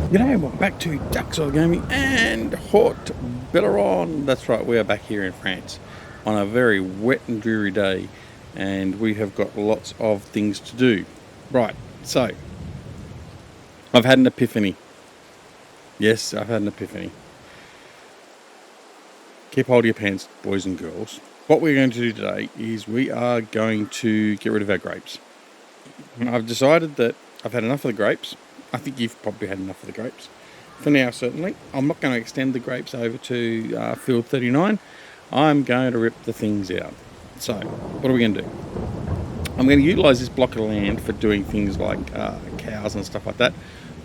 G'day and welcome back to Jacksaw Gaming and Haut-Beyleron. That's right, we are back here in France on a very wet and dreary day, and we have got lots of things to do. Right, so I've had an epiphany. Yes, I've had an epiphany. Keep hold of your pants, boys and girls. What we're going to do today is we are going to get rid of our grapes. I've decided that I've had enough of the grapes. I think you've probably had enough of the grapes. For now, certainly. I'm not going to extend the grapes over to field 39. I'm going to rip the things out. So, what are we going to do? I'm going to utilise this block of land for doing things like cows and stuff like that.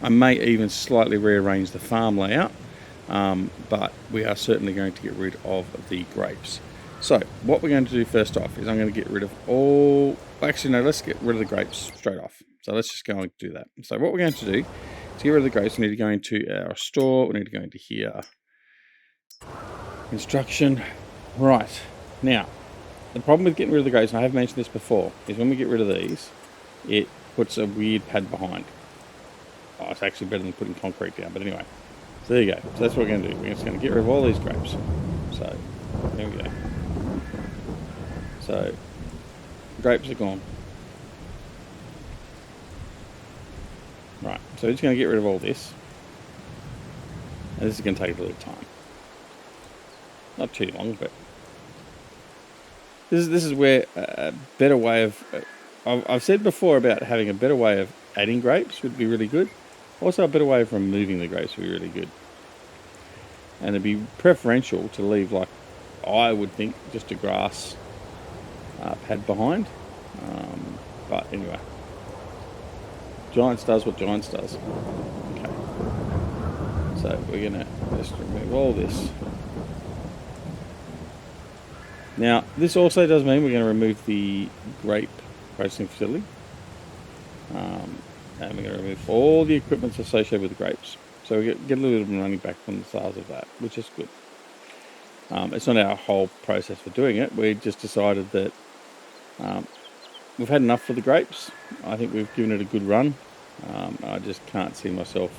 I may even slightly rearrange the farm layout, but we are certainly going to get rid of the grapes. So, what we're going to do first off is I'm going to get rid of all... Actually, no, let's get rid of the grapes straight off. So let's just go and do that. So what we're going to do to get rid of the grapes, we need to go into our store. We need to go into here. Instruction. Right. Now, the problem with getting rid of the grapes, and I have mentioned this before, is when we get rid of these, it puts a weird pad behind. Oh, it's actually better than putting concrete down, but anyway. So there you go. So that's what we're going to do. We're just going to get rid of all these grapes. So, there we go. So, grapes are gone. Right, so we're just going to get rid of all this. And this is going to take a little time. Not too long, but this is where a better way of... I've said before about having a better way of adding grapes would be really good. Also, a better way of removing the grapes would be really good. And it'd be preferential to leave, like, I would think, just a grass pad behind. But anyway. Giants does what Giants does. Okay. So we're going to just remove all this. Now, this also does mean we're going to remove the grape processing facility. And we're going to remove all the equipment associated with the grapes. So we get a little bit of money back from the sales of that, which is good. It's not our whole process for doing it. We just decided that we've had enough for the grapes. I think we've given it a good run. I just can't see myself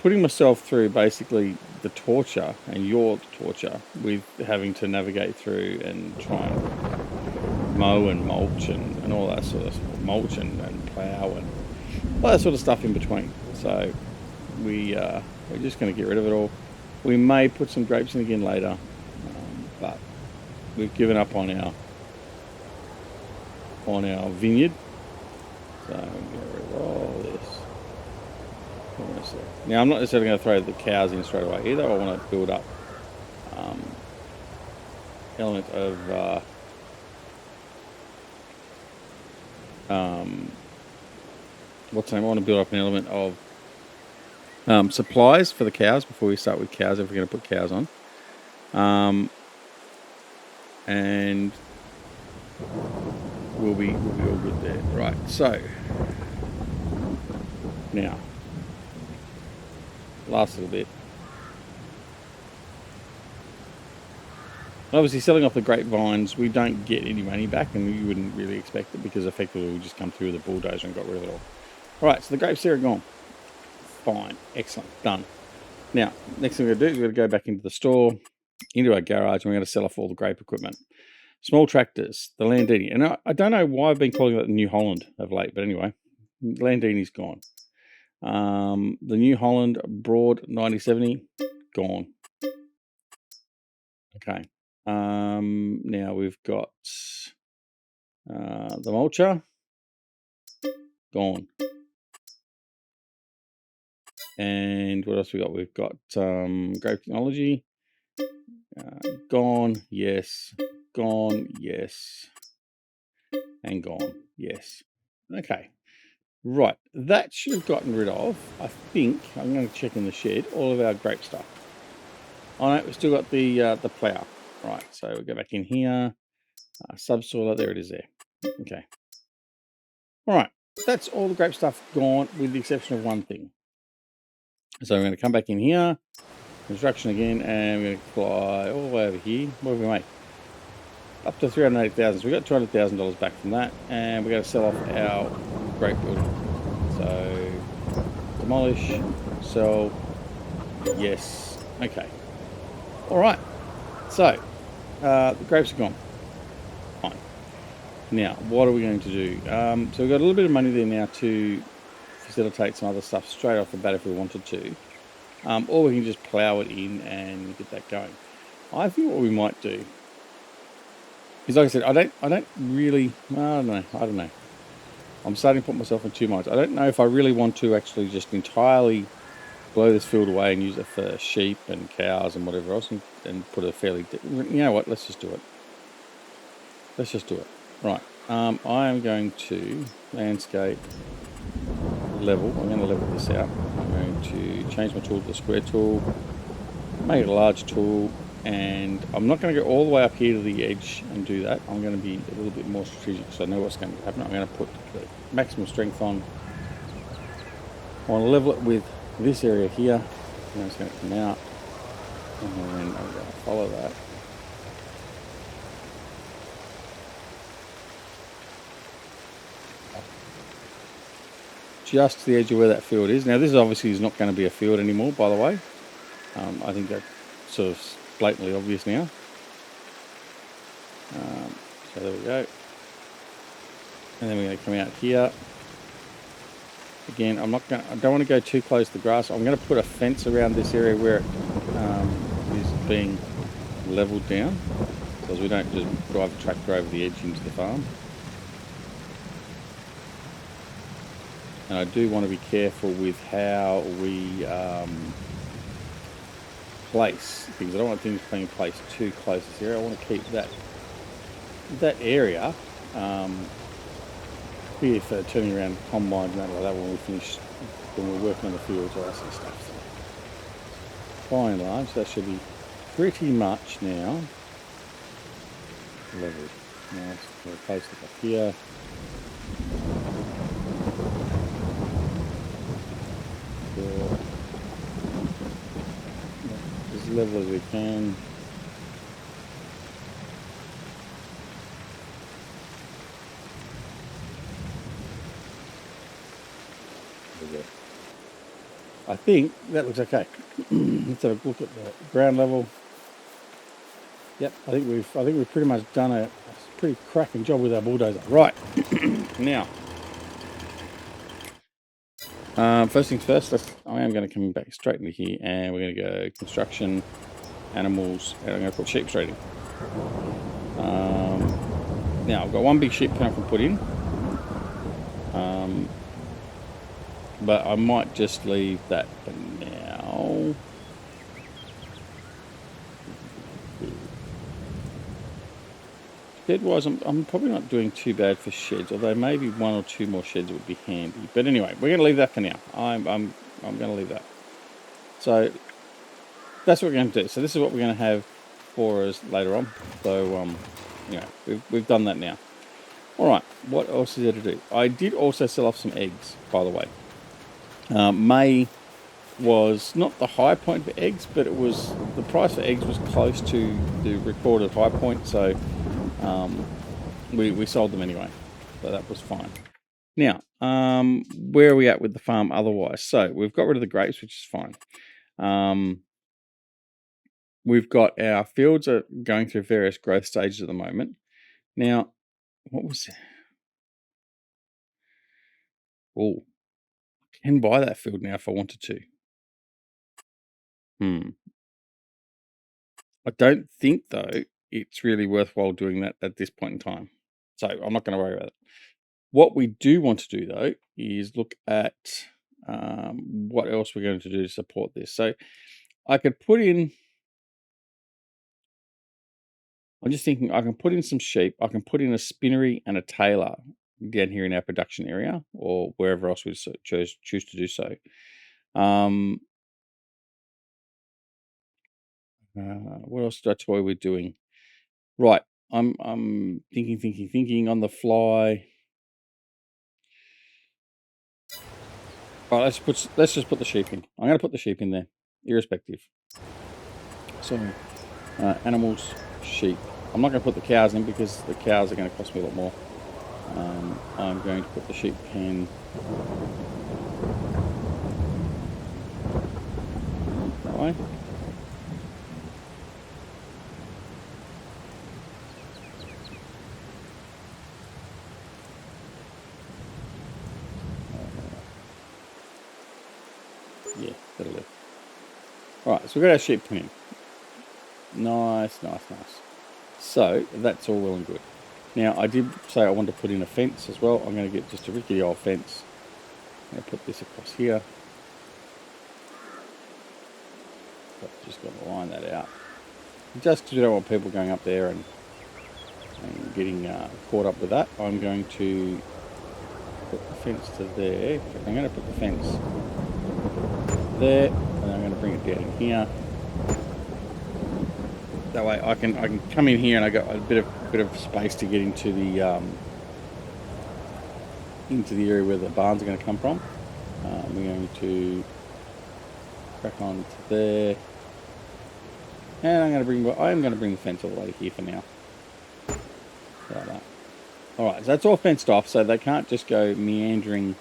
putting myself through basically the torture and your torture with having to navigate through and try and mow and mulch and all that sort of stuff. Mulch and plough and all that sort of stuff in between. So we're just going to get rid of it all. We may put some grapes in again later, but we've given up on our vineyard. So I'm going to get rid of all this. Now I'm not necessarily going to throw the cows in straight away either. I want to build up element of what's the name? I want to build up an element of supplies for the cows before we start with cows, if we're going to put cows on. And we'll be all good there. Right, so now last little bit. Obviously, selling off the grapevines, we don't get any money back, and you wouldn't really expect it because effectively we just come through with a bulldozer and got rid of it all. Alright, so the grapes here are gone. Fine, excellent, done. Now, next thing we're going to do is we're going to go back into the store, into our garage, and we're going to sell off all the grape equipment. Small tractors, the Landini. And I don't know why I've been calling it the New Holland of late, but anyway, Landini's gone. The New Holland Broad 9070, gone. Okay. Now we've got the mulcher, gone. And what else we got? We've got grape technology, gone, yes, gone, yes, and gone, yes. Okay, right, that should have gotten rid of, I think, I'm going to check in the shed, all of our grape stuff. Oh no, we've still got the plough. Right, so we'll go back in here, subsoiler, there it is there. Okay. Alright, that's all the grape stuff gone with the exception of one thing. So I'm going to come back in here, construction again, and we're going to fly all the way over here. What have we made? Up to 380,000. So we got $200,000 back from that, and we're going to sell off our grape building. So demolish, sell, yes. Okay. All right. So the grapes are gone. Fine. Now, what are we going to do? So we've got a little bit of money there now to facilitate some other stuff straight off the bat if we wanted to. Or we can just plough it in and get that going. I think what we might do is, like I said, I don't really, I don't know. I'm starting to put myself in two minds. I don't know if I really want to actually just entirely blow this field away and use it for sheep and cows and whatever else, and put a fairly, you know what, let's just do it. Let's just do it. Right, I am going to landscape level. I'm going to level this out. I'm going to change my tool to the square tool, make it a large tool, and I'm not going to go all the way up here to the edge and do that. I'm going to be a little bit more strategic so I know what's going to happen. I'm going to put the maximum strength on. I want to level it with this area here, and it's going to come out, and then I'm going to follow that. Just to the edge of where that field is. Now this obviously is not going to be a field anymore, by the way. I think that's sort of blatantly obvious now. So there we go. And then we're going to come out here. Again, I don't want to go too close to the grass. I'm going to put a fence around this area where it is being leveled down, because we don't just drive the tractor over the edge into the farm. And I do want to be careful with how we place things. I don't want things being placed too close to this area. I want to keep that area here for turning around combines and that like that when we're working on the fields, all that sort of stuff. So, by and large, that should be pretty much now leveled. Now let's place it up here. As level as we can. There we go. I think that looks okay. Let's have a look at the ground level. Yep, I think we've pretty much done a pretty cracking job with our bulldozer. Right. Now, first things first, I am going to come back straight into here, and we're going to go construction, animals, and I'm going to put sheep straight in. Now, I've got one big sheep pen I can put in, but I might just leave that for now. Shed-wise, I'm probably not doing too bad for sheds, although maybe one or two more sheds would be handy. But anyway, we're going to leave that for now. I'm going to leave that. So that's what we're going to do. So this is what we're going to have for us later on. So you know, we've done that now. All right, what else is there to do? I did also sell off some eggs, by the way. May was not the high point for eggs, but it was, the price for eggs was close to the recorded high point, so we sold them anyway, so that was fine. Now, where are we at with the farm otherwise? So we've got rid of the grapes, which is fine. We've got our fields are going through various growth stages at the moment. Now, what was it? Oh, I can buy that field now if I wanted to. I don't think, though, it's really worthwhile doing that at this point in time. So I'm not going to worry about it. What we do want to do, though, is look at what else we're going to do to support this. So I could put in, I'm just thinking I can put in some sheep. I can put in a spinnery and a tailor down here in our production area, or wherever else we choose to do so. What else did I tell you we're doing? Right, I'm thinking on the fly. All right, let's just put the sheep in. I'm going to put the sheep in there, irrespective. So, animals, sheep. I'm not going to put the cows in because the cows are going to cost me a lot more. I'm going to put the sheep pen that way. Yeah, that'll do. Alright, so we've got our sheep pen in. Nice. So, that's all well and good. Now, I did say I wanted to put in a fence as well. I'm going to get just a rickety old fence. I'm going to put this across here. I've just got to line that out. Just because we don't want people going up there and getting caught up with that, I'm going to put the fence to there. I'm going to put the fence there, and I'm going to bring it down in here. That way I can come in here and I got a bit of space to get into the area where the barns are going to come from. We're going to crack on to there, and I am going to bring the fence all the way here for now. Like that. All right, so that's all fenced off, so they can't just go meandering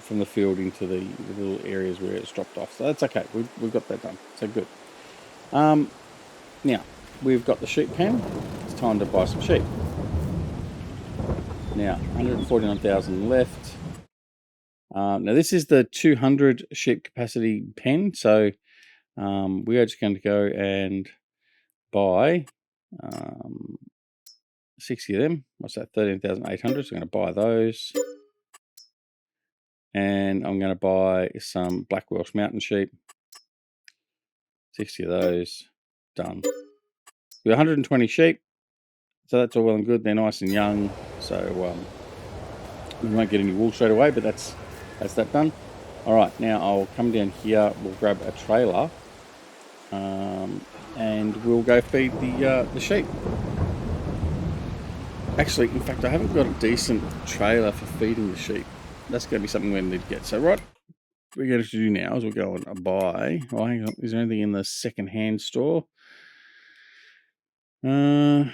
from the field into the little areas where it's dropped off. So that's okay. We've got that done. So good. Now, we've got the sheep pen. It's time to buy some sheep. Now, 149,000 left. Now, this is the 200 sheep capacity pen. So, we are just going to go and buy 60 of them. What's that? 13,800. So, I'm going to buy those. And I'm going to buy some Black Welsh Mountain sheep. 60 of those. Done. We have 120 sheep, so that's all well and good. They're nice and young, so we won't get any wool straight away, but that's that done. All right, now I'll come down here. We'll grab a trailer, and we'll go feed the sheep. Actually, in fact, I haven't got a decent trailer for feeding the sheep. That's going to be something we need to get. So right, what we're going to do now is we'll go and buy. Oh, hang on. Is there anything in the second-hand store? No.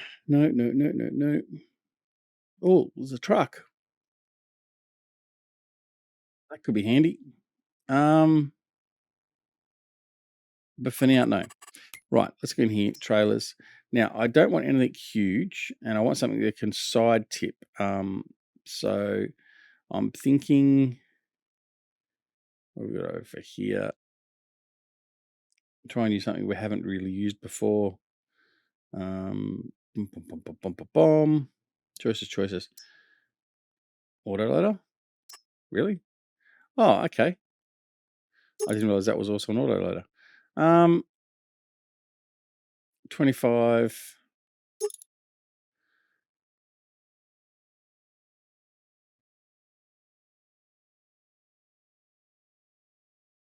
Oh, there's a truck. That could be handy. But for now, no. Right, let's go in here. Trailers. Now, I don't want anything huge, and I want something that can side tip. So I'm thinking, what have we got over here? Try and use something we haven't really used before. Choices. Autoloader? Really? Oh, okay. I didn't realize that was also an autoloader. 25.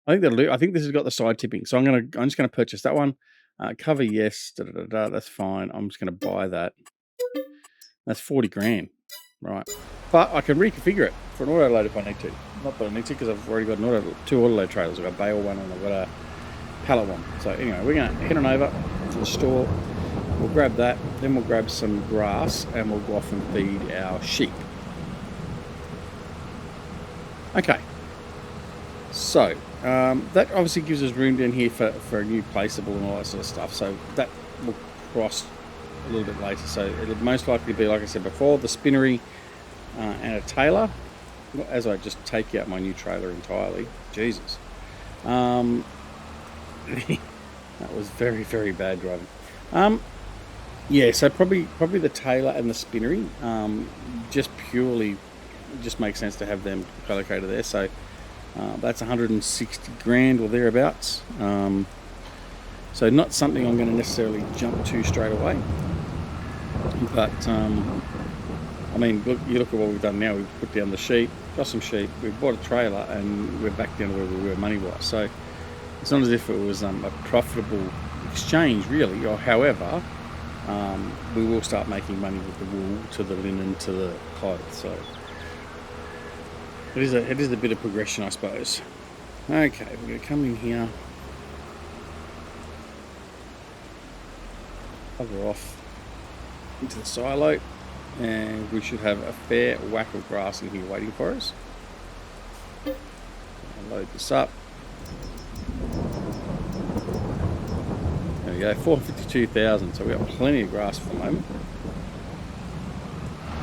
I think that'll do. I think this has got the side tipping, so I'm just gonna purchase that one. Cover, yes. That's fine. I'm just gonna buy that. That's 40 grand, right? But I can reconfigure it for an autoload if I need to. Not that I need to, because I've already got two autoload trailers. I've got a bale one and I've got a pallet one. So anyway, we're gonna head on over to the store. We'll grab that, then we'll grab some grass, and we'll go off and feed our sheep. Okay. So that obviously gives us room down here for a new placeable and all that sort of stuff. So that will cross a little bit later. So it'll most likely be, like I said before, the spinnery and a trailer. As I just take out my new trailer entirely. Jesus. That was very, very bad driving. Yeah, so probably the trailer and the spinnery. Just makes sense to have them co-located there. So that's 160 grand or thereabouts. So not something I'm going to necessarily jump to straight away. But I mean, you look at what we've done now. We've put down the sheep, got some sheep, we've bought a trailer, and we're back down to where we were money-wise. So it's not as if it was a profitable exchange, really. Or however, we will start making money with the wool to the linen to the clothes. So it is a bit of progression, I suppose. Okay, we're going to come in here, cover off into the silo, and we should have a fair whack of grass in here waiting for us. I'll load this up. we go, 452,000. So we've got plenty of grass for the moment.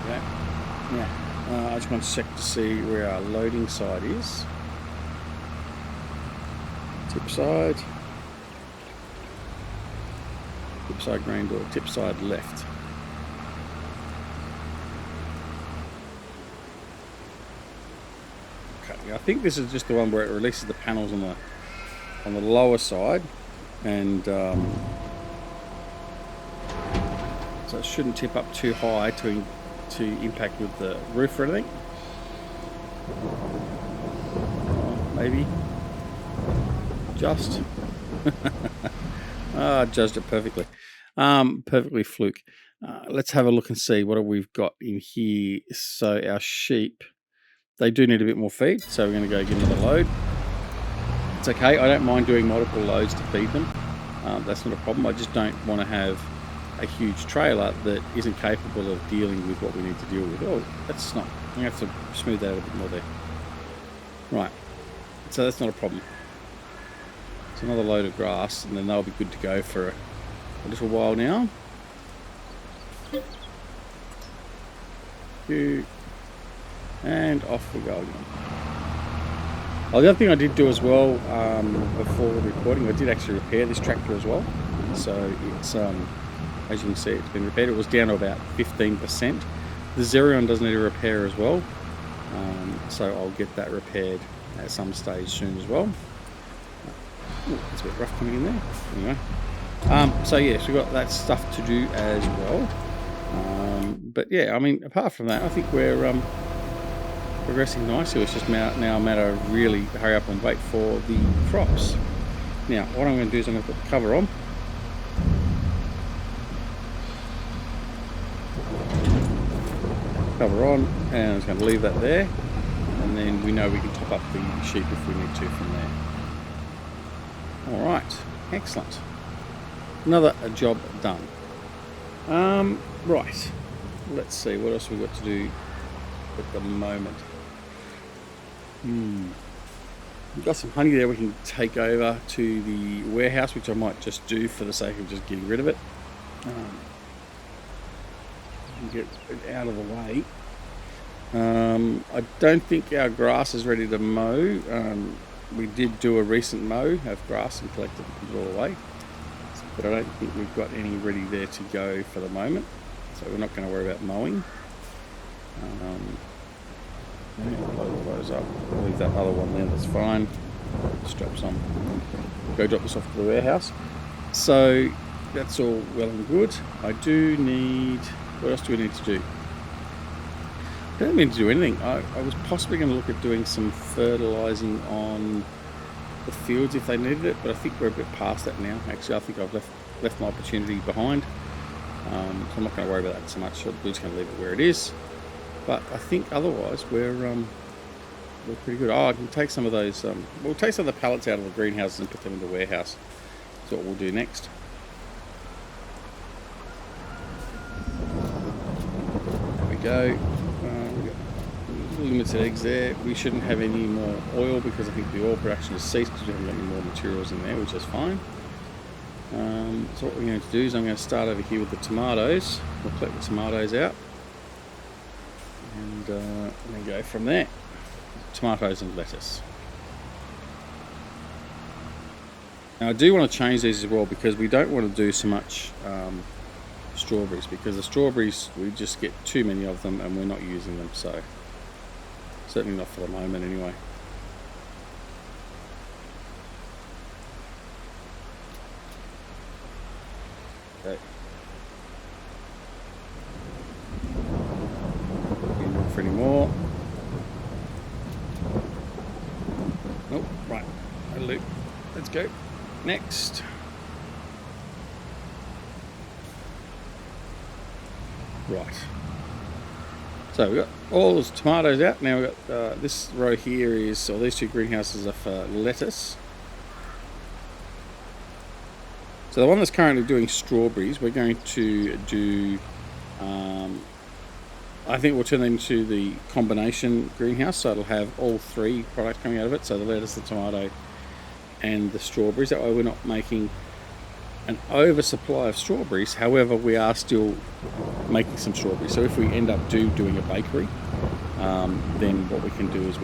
Okay. Now, I just want to check to see where our loading side is. Tip side grain door, tip side left. Okay, I think this is just the one where it releases the panels on the lower side, and so it shouldn't tip up too high to impact with the roof or anything. Maybe just I judged it perfectly. Perfectly fluke. Let's have a look and see what we've got in here. So our sheep, they do need a bit more feed, so we're going to go get another load. It's okay, I don't mind doing multiple loads to feed them. That's not a problem. I just don't want to have a huge trailer that isn't capable of dealing with what we need to deal with. Oh, that's not, I'm going to have to smooth that out a bit more there. Right, so that's not a problem. It's another load of grass, and then they'll be good to go for a little while now. And off we go again. Oh, the other thing I did do as well before recording, I did actually repair this tractor as well. So it's, as you can see, it's been repaired. It was down to about 15%. The Xerion does need a repair as well. So I'll get that repaired at some stage soon as well. Ooh, it's a bit rough coming in there. Anyway. So yes, we've got that stuff to do as well. But yeah, I mean, apart from that, I think we're progressing nicely. It's just now a matter of really hurry up and wait for the crops. Now, what I'm going to do is I'm going to put the cover on. Cover on, and I'm just going to leave that there. And then we know we can top up the sheep if we need to from there. Alright, excellent. Another job done. Right, let's see what else we've got to do at the moment. We've got some honey there we can take over to the warehouse, which I might just do for the sake of just getting rid of it. Get it out of the way. I don't think our grass is ready to mow. We did do a recent mow of grass and collected it all away, but I don't think we've got any ready there to go for the moment, so we're not going to worry about mowing. Load those up. I'll leave that other one there, that's fine. Strap some. Go drop this off to the warehouse. So that's all well and good. I do need, what else do we need to do? I don't need to do anything. I was possibly going to look at doing some fertilising on the fields if they needed it, but I think we're a bit past that now. Actually, I think I've left my opportunity behind. So I'm not going to worry about that so much. We're just going to leave it where it is. But I think otherwise we're pretty good. Oh, I can take some of those. We'll take some of the pallets out of the greenhouses and put them in the warehouse. That's what we'll do next. There we go. Limited eggs there. We shouldn't have any more oil because I think the oil production has ceased because we haven't got any more materials in there, which is fine. So what we're going to do is I'm going to start over here with the tomatoes. We'll collect the tomatoes out and then go from there. Tomatoes and lettuce. Now I do want to change these as well because we don't want to do so much strawberries, because the strawberries, we just get too many of them and we're not using them, so certainly not for the moment anyway. Okay. Didn't look for any more. Nope, right. That'll do. Let's go. Next. Right. So we've got all those tomatoes out. Now we've got this row here is, or these two greenhouses are for lettuce. So the one that's currently doing strawberries, we're going to do, I think we'll turn them into the combination greenhouse, so it'll have all three products coming out of it, so the lettuce, the tomato and the strawberries. That way we're not making an oversupply of strawberries. However, we are still making some strawberries. So if we end up doing a bakery, then what we can do is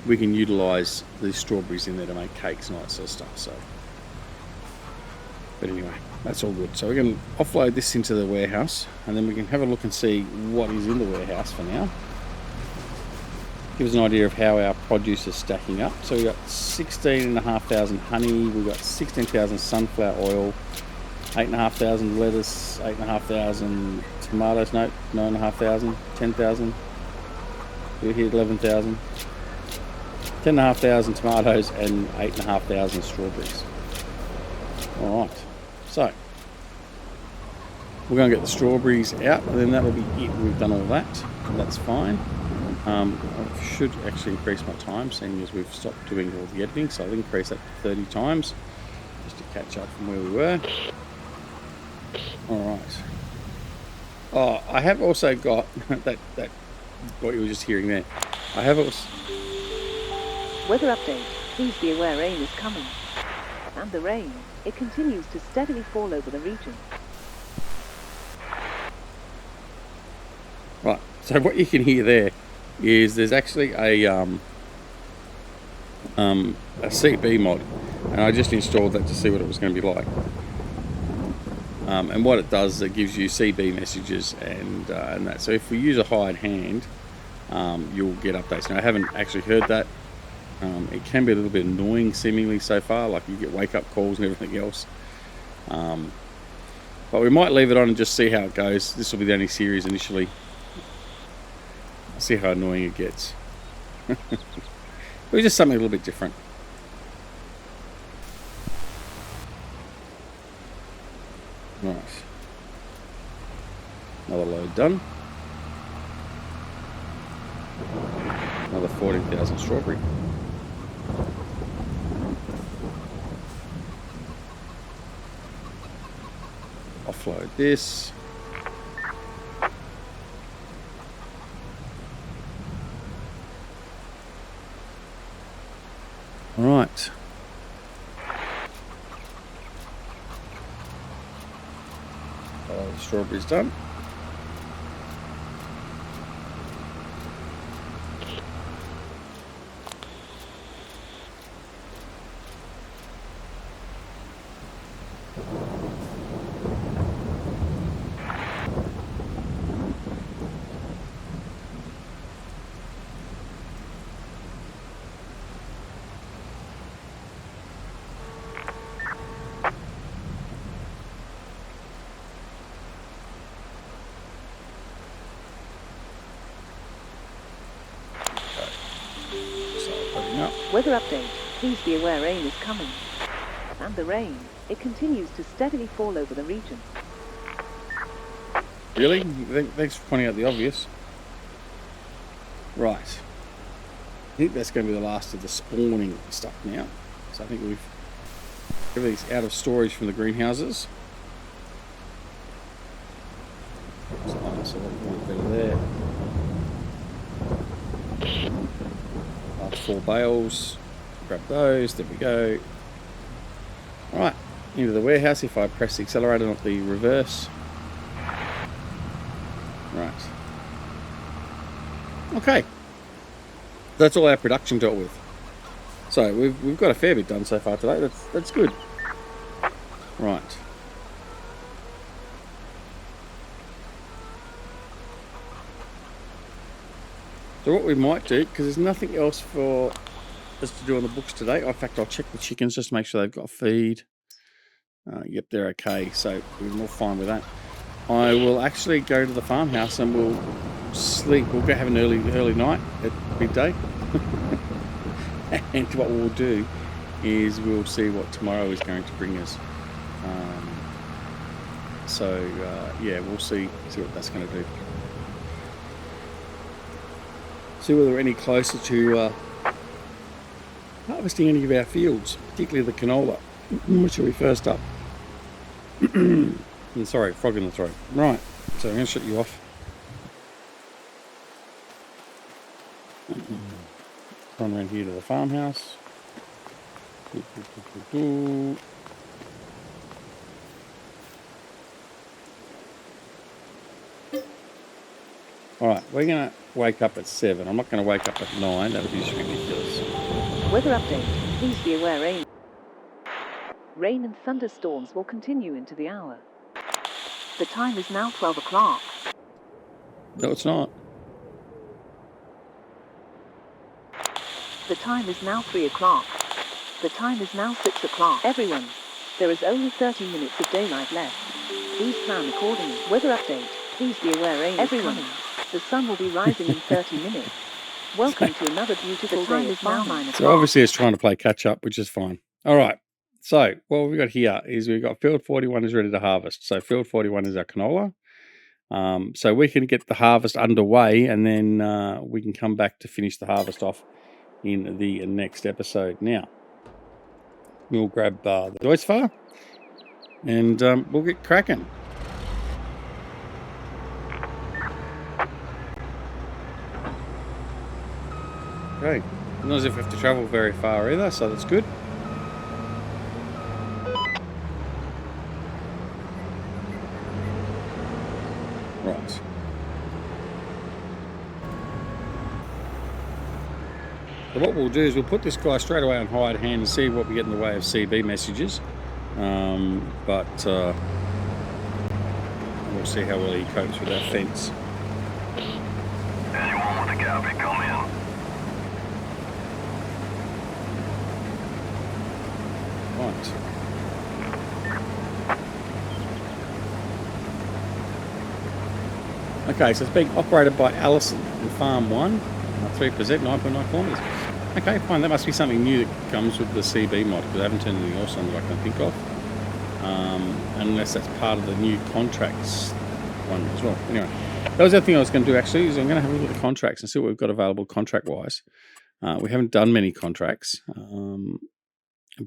we can utilise these strawberries in there to make cakes and all that sort of stuff. So, but anyway, that's all good. So we're going to offload this into the warehouse, and then we can have a look and see what is in the warehouse for now. Give us an idea of how our produce is stacking up. So we got 16,500 honey, we've got 16,000 sunflower oil, 8,500 lettuce, 8,500 tomatoes, no, 9,500, 10,000. We hit 11,000. 10,500 tomatoes and 8,500 strawberries. All right, so we're going to get the strawberries out, and then that'll be it. We've done all that. That's fine. I should actually increase my time, seeing as we've stopped doing all the editing, so I'll increase that to 30 times just to catch up from where we were. All right. Oh, I have also got that what you were just hearing there. I have also. Weather update. Please be aware rain is coming. And the rain, it continues to steadily fall over the region. Right. So what you can hear there is there's actually a CB mod, and I just installed that to see what it was going to be like. And what it does is it gives you CB messages and that. So if we use a hired hand, you'll get updates. Now I haven't actually heard that. It can be a little bit annoying seemingly so far, like you get wake up calls and everything else. But we might leave it on and just see how it goes. This will be the only series initially. See how annoying it gets. It was just something a little bit different. Nice. Another load done. Another 14,000 strawberry. Offload this. All right. The strawberries done. Weather update. Please be aware rain is coming. And the rain, it continues to steadily fall over the region. Really? Thanks for pointing out the obvious. Right. I think that's going to be the last of the spawning stuff now. So I think everything's out of storage from the greenhouses. So a little bit of there. Last 4 bales. Grab those. There we go. Right. Into the warehouse. If I press the accelerator, not the reverse. Right. Okay. That's all our production dealt with. So we've got a fair bit done so far today. That's good. Right. So what we might do, because there's nothing else for us to do on the books today. In fact, I'll check the chickens just to make sure they've got feed. Yep, they're okay. So we're all fine with that. I will actually go to the farmhouse and we'll sleep. We'll go have an early night at midday. And what we'll do is we'll see what tomorrow is going to bring us. Yeah, we'll see what that's going to do. See whether we're any closer to harvesting any of our fields, particularly the canola, which will be first up. Sorry, frog in the throat. Right, so I'm going to shut you off. Run around here to the farmhouse. Alright, we're going to wake up at 7. I'm not going to wake up at 9. That would be just ridiculous. Weather update. Please be aware rain and thunderstorms will continue into the hour. The time is now 12 o'clock. No, it's not. The time is now 3 o'clock. The time is now 6 o'clock. Everyone, there is only 30 minutes of daylight left. Please plan accordingly. Weather update. Please be aware rain is coming. The sun will be rising in 30 minutes. Welcome to another beautiful day. Is now 9 o'clock. So obviously it's trying to play catch up, which is fine. All right. So what we've got here is we've got field 41 is ready to harvest. So field 41 is our canola. So we can get the harvest underway, and then we can come back to finish the harvest off in the next episode. Now, we'll grab the Deutz and we'll get cracking. Okay, not as if we have to travel very far either, so that's good. Right. So what we'll do is we'll put this guy straight away on hired hand and see what we get in the way of CB messages. But we'll see how well he copes with that fence. Anyone with a copy, come in. Right. Okay, so it's being operated by Allison in Farm 1, 3%, 9.9 kilometres. Okay, fine, that must be something new that comes with the CB mod, because I haven't turned anything else on that I can think of. Unless that's part of the new contracts one as well. Anyway, that was the other thing I was going to do actually, is I'm going to have a look at the contracts and see what we've got available contract-wise. We haven't done many contracts.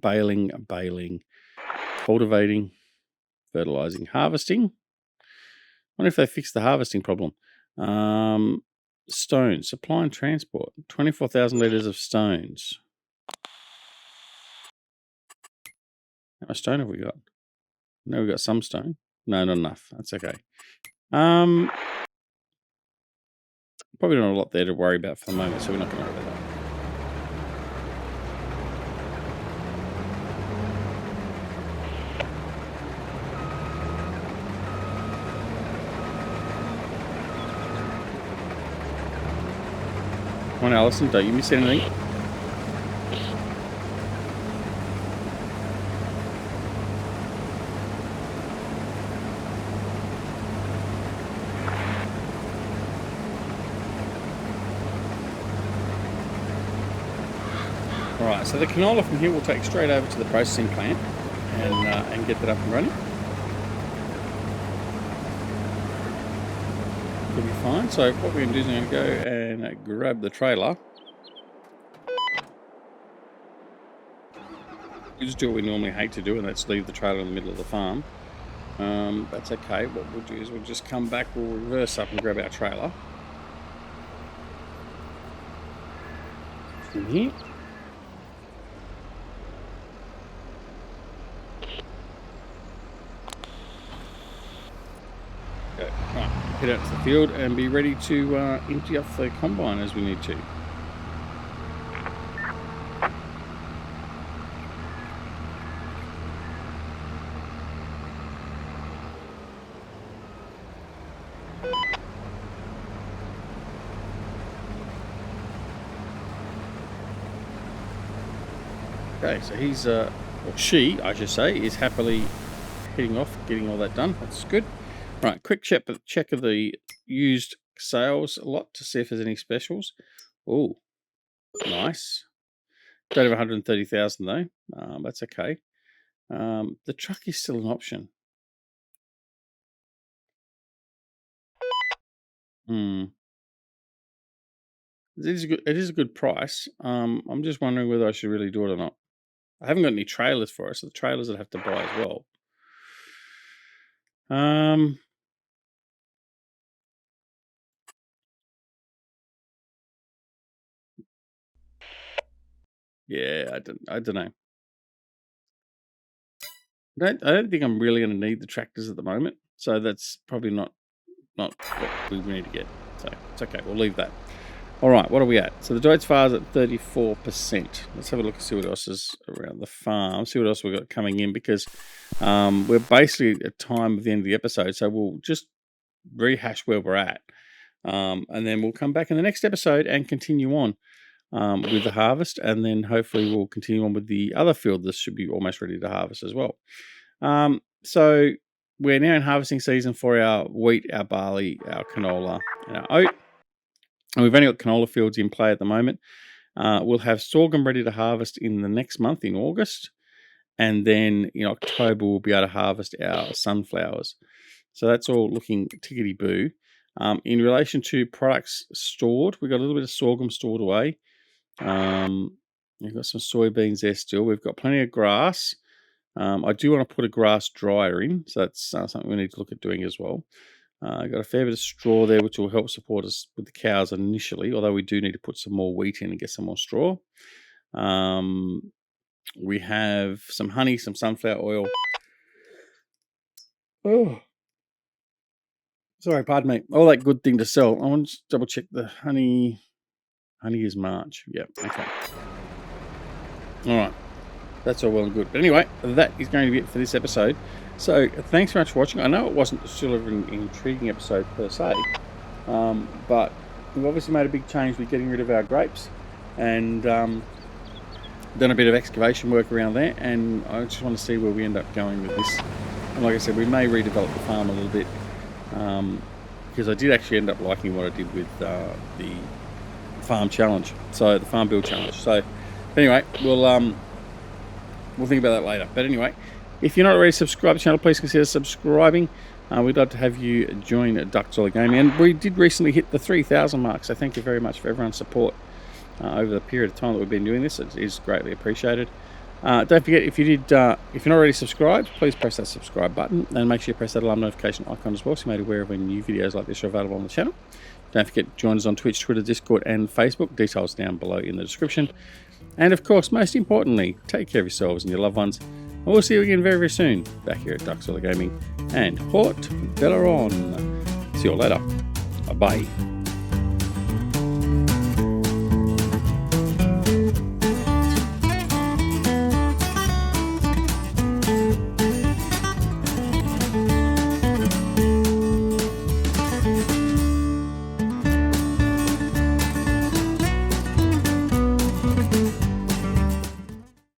Baling, cultivating, fertilizing, harvesting. I wonder if they fixed the harvesting problem. Stones, supply and transport. 24,000 litres of stones. How much stone have we got? No, we've got some stone. No, not enough. That's okay. Probably not a lot there to worry about for the moment, so we're not going to worry about that. Come on, Alison, don't you miss anything. Alright, so the canola from here we'll take straight over to the processing plant and get that up and running. It'll be fine. So what we're going to do is I'm going to go and grab the trailer. We just do what we normally hate to do, and that's leave the trailer in the middle of the farm. That's okay. What we'll do is we'll just come back, we'll reverse up and grab our trailer. In here. Okay, right, head out to the field and be ready to empty up the combine as we need to. Okay, so he's, or she, I should say, is happily heading off, getting all that done. That's good. Right, quick check of the used sales lot to see if there's any specials. Oh, nice. Don't have 130,000 though. That's okay. The truck is still an option. It is a good price. I'm just wondering whether I should really do it or not. I haven't got any trailers for it, so the trailers I'd have to buy as well. Yeah, I don't know. I don't think I'm really going to need the tractors at the moment, so that's probably not what we need to get. So it's okay. We'll leave that. All right, what are we at? So the Deutz far's at 34%. Let's have a look and see what else is around the farm. See what else we've got coming in, because we're basically at time of the end of the episode, so we'll just rehash where we're at, and then we'll come back in the next episode and continue on with the harvest, and then hopefully we'll continue on with the other field. This should be almost ready to harvest as well. So we're now in harvesting season for our wheat, our barley, our canola, and our oat. And we've only got canola fields in play at the moment. We'll have sorghum ready to harvest in the next month, in August. And then in October, we'll be able to harvest our sunflowers. So that's all looking tickety-boo. In relation to products stored, we've got a little bit of sorghum stored away. We've got some soybeans there still. We've got plenty of grass. I do want to put a grass dryer in, so that's something we need to look at doing as well. I've got a fair bit of straw there, which will help support us with the cows initially, although we do need to put some more wheat in and get some more straw. We have some honey, some sunflower oil. Oh, sorry, pardon me. All that good thing to sell. I want to just double check the honey. Honey is March. Yep, okay. All right. That's all well and good. But anyway, that is going to be it for this episode. So thanks very much for watching. I know it wasn't still an intriguing episode per se, but we've obviously made a big change with getting rid of our grapes, and done a bit of excavation work around there, and I just want to see where we end up going with this. And like I said, we may redevelop the farm a little bit, because I did actually end up liking what I did with the farm challenge, so the farm build challenge. So anyway, we'll think about that later. But anyway, if you're not already subscribed to the channel, please consider subscribing. We'd love to have you join Duckzilla Gaming. And we did recently hit the 3,000 mark, so thank you very much for everyone's support over the period of time that we've been doing this. It is greatly appreciated. Don't forget, if you're not already subscribed, please press that subscribe button, and make sure you press that alarm notification icon as well, so you're made aware of when new videos like this are available on the channel. Don't forget to join us on Twitch, Twitter, Discord, and Facebook. Details down below in the description. And of course, most importantly, take care of yourselves and your loved ones. And we'll see you again very, very soon back here at Duckzilla Gaming and Haut-Beyleron. See you all later. Bye-bye.